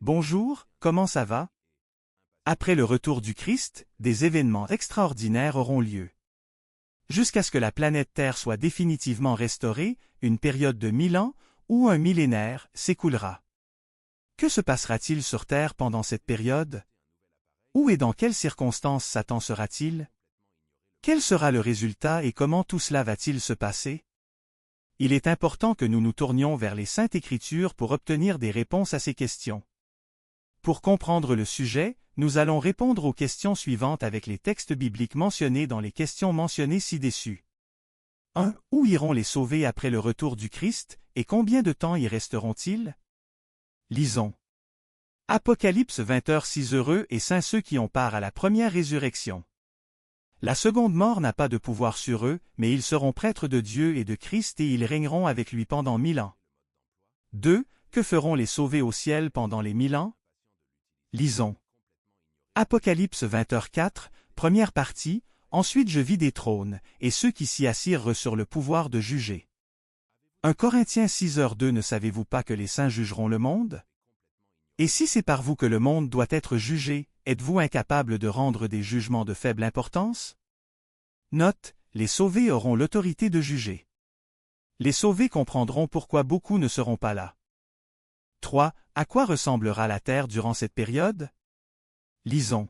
Bonjour, comment ça va? Après le retour du Christ, des événements extraordinaires auront lieu. Jusqu'à ce que la planète Terre soit définitivement restaurée, une période de 1000 ans, ou un millénaire, s'écoulera. Que se passera-t-il sur Terre pendant cette période? Où et dans quelles circonstances Satan sera-t-il? Quel sera le résultat et comment tout cela va-t-il se passer? Il est important que nous nous tournions vers les Saintes Écritures pour obtenir des réponses à ces questions. Pour comprendre le sujet, nous allons répondre aux questions suivantes avec les textes bibliques mentionnés dans les questions mentionnées ci-dessus. 1. Où iront les sauvés après le retour du Christ, et combien de temps y resteront-ils? Lisons. Apocalypse 20h6 Heureux et saints ceux qui ont part à la première résurrection. La seconde mort n'a pas de pouvoir sur eux, mais ils seront prêtres de Dieu et de Christ et ils régneront avec lui pendant 1000 ans. 2. Que feront les sauvés au ciel pendant les 1000 ans? Lisons. Apocalypse 20h4, première partie, ensuite je vis des trônes, et ceux qui s'y assirent reçurent le pouvoir de juger. 1 Corinthiens 6h2 Ne savez-vous pas que les saints jugeront le monde? Et si c'est par vous que le monde doit être jugé, êtes-vous incapable de rendre des jugements de faible importance? Note, les sauvés auront l'autorité de juger. Les sauvés comprendront pourquoi beaucoup ne seront pas là. 3. À quoi ressemblera la terre durant cette période? Lisons.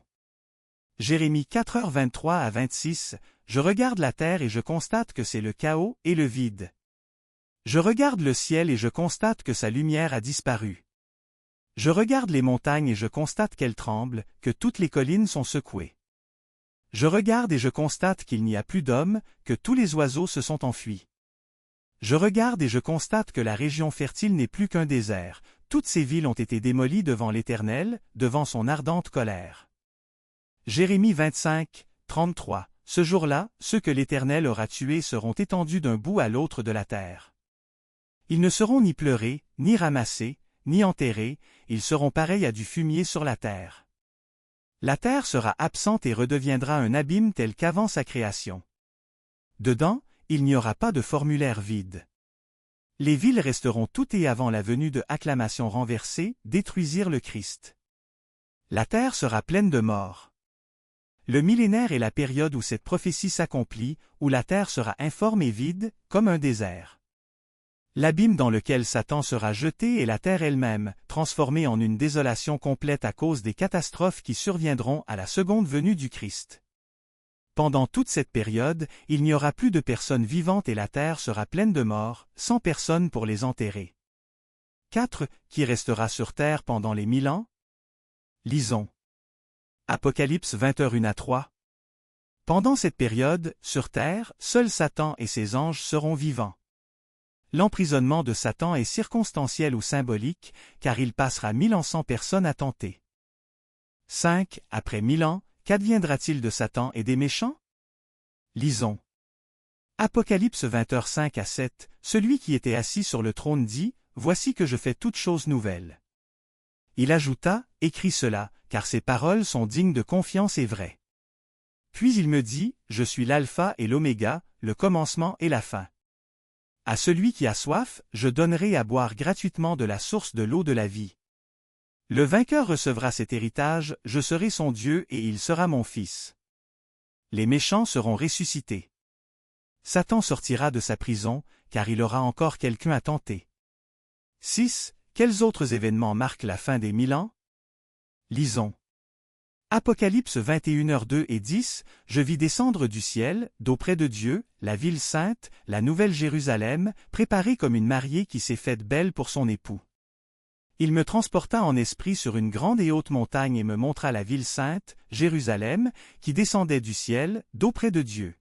Jérémie 4h23 à 26, Je regarde la terre et je constate que c'est le chaos et le vide. Je regarde le ciel et je constate que sa lumière a disparu. Je regarde les montagnes et je constate qu'elles tremblent, que toutes les collines sont secouées. Je regarde et je constate qu'il n'y a plus d'hommes, que tous les oiseaux se sont enfuis. Je regarde et je constate que la région fertile n'est plus qu'un désert, toutes ces villes ont été démolies devant l'Éternel, devant son ardente colère. Jérémie 25, 33 Ce jour-là, ceux que l'Éternel aura tués seront étendus d'un bout à l'autre de la terre. Ils ne seront ni pleurés, ni ramassés, ni enterrés, ils seront pareils à du fumier sur la terre. La terre sera absente et redeviendra un abîme tel qu'avant sa création. Dedans, il n'y aura pas de formulaire vide. Les villes resteront toutes et avant la venue de acclamations renversées, détruisirent le Christ. La terre sera pleine de morts. Le millénaire est la période où cette prophétie s'accomplit, où la terre sera informe et vide, comme un désert. L'abîme dans lequel Satan sera jeté est la terre elle-même, transformée en une désolation complète à cause des catastrophes qui surviendront à la seconde venue du Christ. Pendant toute cette période, il n'y aura plus de personnes vivantes et la terre sera pleine de morts, sans personne pour les enterrer. 4. Qui restera sur terre pendant les 1000 ans? Lisons. Apocalypse 20h1 à 3. Pendant cette période, sur terre, seul Satan et ses anges seront vivants. L'emprisonnement de Satan est circonstanciel ou symbolique, car il passera 1000 ans sans personne à tenter. 5. Après 1000 ans, qu'adviendra-t-il de Satan et des méchants? Lisons. Apocalypse 20h5 à 7, Celui qui était assis sur le trône dit, Voici que je fais toutes choses nouvelles. Il ajouta, Écris cela, car ces paroles sont dignes de confiance et vraies. Puis il me dit, Je suis l'alpha et l'oméga, le commencement et la fin. À celui qui a soif, je donnerai à boire gratuitement de la source de l'eau de la vie. Le vainqueur recevra cet héritage, je serai son Dieu et il sera mon fils. Les méchants seront ressuscités. Satan sortira de sa prison, car il aura encore quelqu'un à tenter. 6. Quels autres événements marquent la fin des 1000 ans? Lisons. Apocalypse 21h2 et 10, Je vis descendre du ciel, d'auprès de Dieu, la ville sainte, la nouvelle Jérusalem, préparée comme une mariée qui s'est faite belle pour son époux. Il me transporta en esprit sur une grande et haute montagne et me montra la ville sainte, Jérusalem, qui descendait du ciel, d'auprès de Dieu.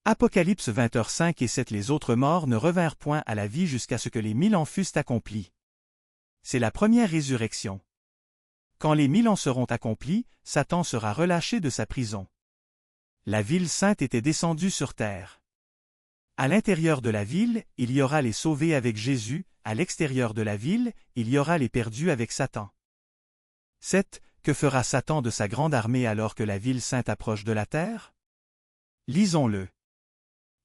Apocalypse 20h5 et 7 Les autres morts ne revinrent point à la vie jusqu'à ce que les 1000 ans fussent accomplis. C'est la première résurrection. Quand les 1000 ans seront accomplis, Satan sera relâché de sa prison. La ville sainte était descendue sur terre. À l'intérieur de la ville, il y aura les sauvés avec Jésus, à l'extérieur de la ville, il y aura les perdus avec Satan. 7. Que fera Satan de sa grande armée alors que la ville sainte approche de la terre? Lisons-le.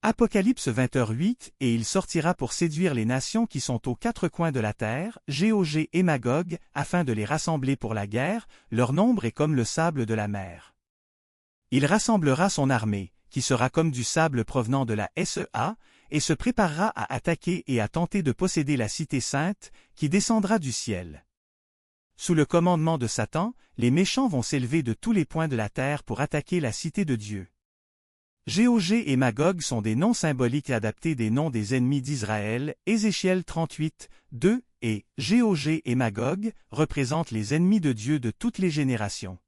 Apocalypse 20h8 Et il sortira pour séduire les nations qui sont aux quatre coins de la terre, Gog et Magog, afin de les rassembler pour la guerre, leur nombre est comme le sable de la mer. Il rassemblera son armée, qui sera comme du sable provenant de la SEA, et se préparera à attaquer et à tenter de posséder la cité sainte, qui descendra du ciel. Sous le commandement de Satan, les méchants vont s'élever de tous les points de la terre pour attaquer la cité de Dieu. Gog et Magog sont des noms symboliques adaptés des noms des ennemis d'Israël, Ézéchiel 38, 2, et Gog et Magog représentent les ennemis de Dieu de toutes les générations.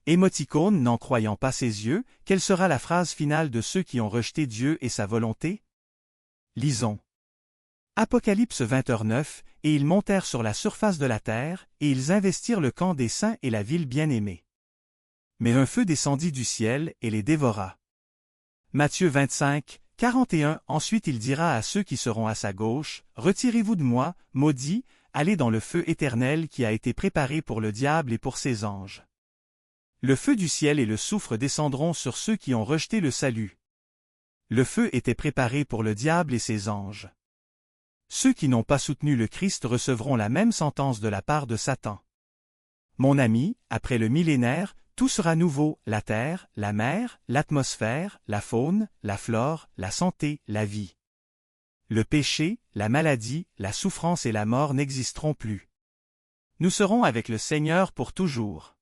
Émoticône n'en croyant pas ses yeux, quelle sera la phrase finale de ceux qui ont rejeté Dieu et sa volonté? Lisons. Apocalypse 20h9 Et ils montèrent sur la surface de la terre, et ils investirent le camp des saints et la ville bien-aimée. Mais un feu descendit du ciel et les dévora. Matthieu 25, 41 Ensuite il dira à ceux qui seront à sa gauche, Retirez-vous de moi, maudits, allez dans le feu éternel qui a été préparé pour le diable et pour ses anges. Le feu du ciel et le soufre descendront sur ceux qui ont rejeté le salut. Le feu était préparé pour le diable et ses anges. Ceux qui n'ont pas soutenu le Christ recevront la même sentence de la part de Satan. Mon ami, après le millénaire, tout sera nouveau, la terre, la mer, l'atmosphère, la faune, la flore, la santé, la vie. Le péché, la maladie, la souffrance et la mort n'existeront plus. Nous serons avec le Seigneur pour toujours.